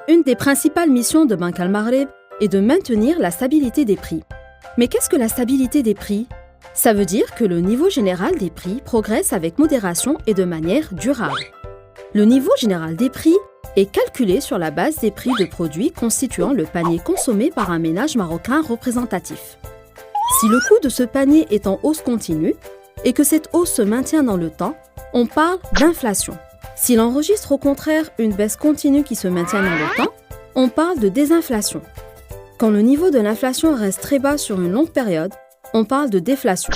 Une des principales missions de Banque Al-Maghreb est de maintenir la stabilité des prix. Mais qu'est-ce que la stabilité des prix? Ça veut dire que le niveau général des prix progresse avec modération et de manière durable. Le niveau général des prix est calculé sur la base des prix de produits constituant le panier consommé par un ménage marocain représentatif. Si le coût de ce panier est en hausse continue et que cette hausse se maintient dans le temps, on parle d'inflation. S'il enregistre au contraire une baisse continue qui se maintient dans le temps, on parle de désinflation. Quand le niveau de l'inflation reste très bas sur une longue période, on parle de déflation.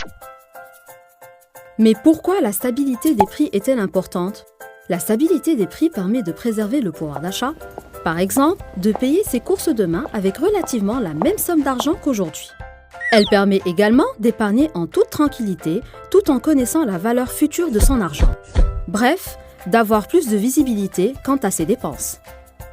Mais pourquoi la stabilité des prix est-elle importante? La stabilité des prix permet de préserver le pouvoir d'achat, par exemple, de payer ses courses demain avec relativement la même somme d'argent qu'aujourd'hui. Elle permet également d'épargner en toute tranquillité tout en connaissant la valeur future de son argent. Bref, d'avoir plus de visibilité quant à ses dépenses.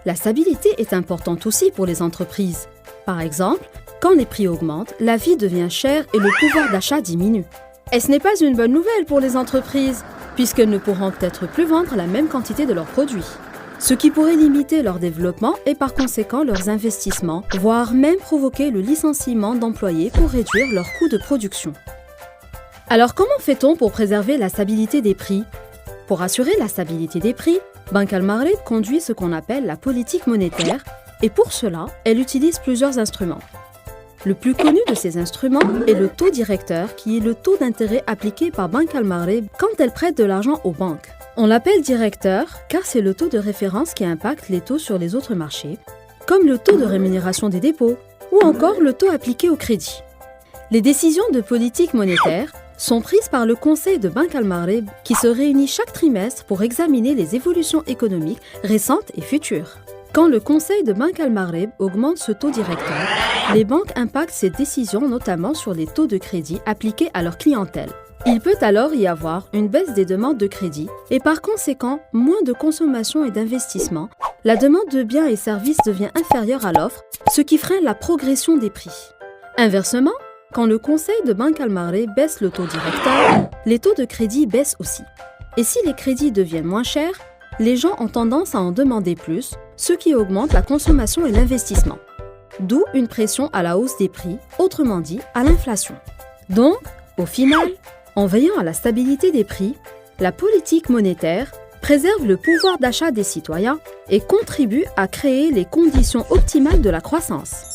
La stabilité est importante aussi pour les entreprises. Par exemple, quand les prix augmentent, la vie devient chère et le pouvoir d'achat diminue. Et ce n'est pas une bonne nouvelle pour les entreprises, puisqu'elles ne pourront peut-être plus vendre la même quantité de leurs produits. Ce qui pourrait limiter leur développement et par conséquent leurs investissements, voire même provoquer le licenciement d'employés pour réduire leurs coûts de production. Alors comment fait-on pour préserver la stabilité des prix? Pour assurer la stabilité des prix, Banque Al-Maghreb conduit ce qu'on appelle la politique monétaire et pour cela, elle utilise plusieurs instruments. Le plus connu de ces instruments est le taux directeur qui est le taux d'intérêt appliqué par Banque Al-Maghreb quand elle prête de l'argent aux banques. On l'appelle directeur car c'est le taux de référence qui impacte les taux sur les autres marchés, comme le taux de rémunération des dépôts ou encore le taux appliqué au crédit. Les décisions de politique monétaire sont prises par le Conseil de Banque Al-Maghreb qui se réunit chaque trimestre pour examiner les évolutions économiques récentes et futures. Quand le Conseil de Banque Al-Maghreb augmente ce taux directeur, les banques impactent ces décisions notamment sur les taux de crédit appliqués à leur clientèle. Il peut alors y avoir une baisse des demandes de crédit et par conséquent moins de consommation et d'investissement. La demande de biens et services devient inférieure à l'offre, ce qui freine la progression des prix. Inversement, quand le Conseil de Banque Al-Maghreb baisse le taux directeur, les taux de crédit baissent aussi. Et si les crédits deviennent moins chers, les gens ont tendance à en demander plus, ce qui augmente la consommation et l'investissement. D'où une pression à la hausse des prix, autrement dit à l'inflation. Donc, au final, en veillant à la stabilité des prix, la politique monétaire préserve le pouvoir d'achat des citoyens et contribue à créer les conditions optimales de la croissance.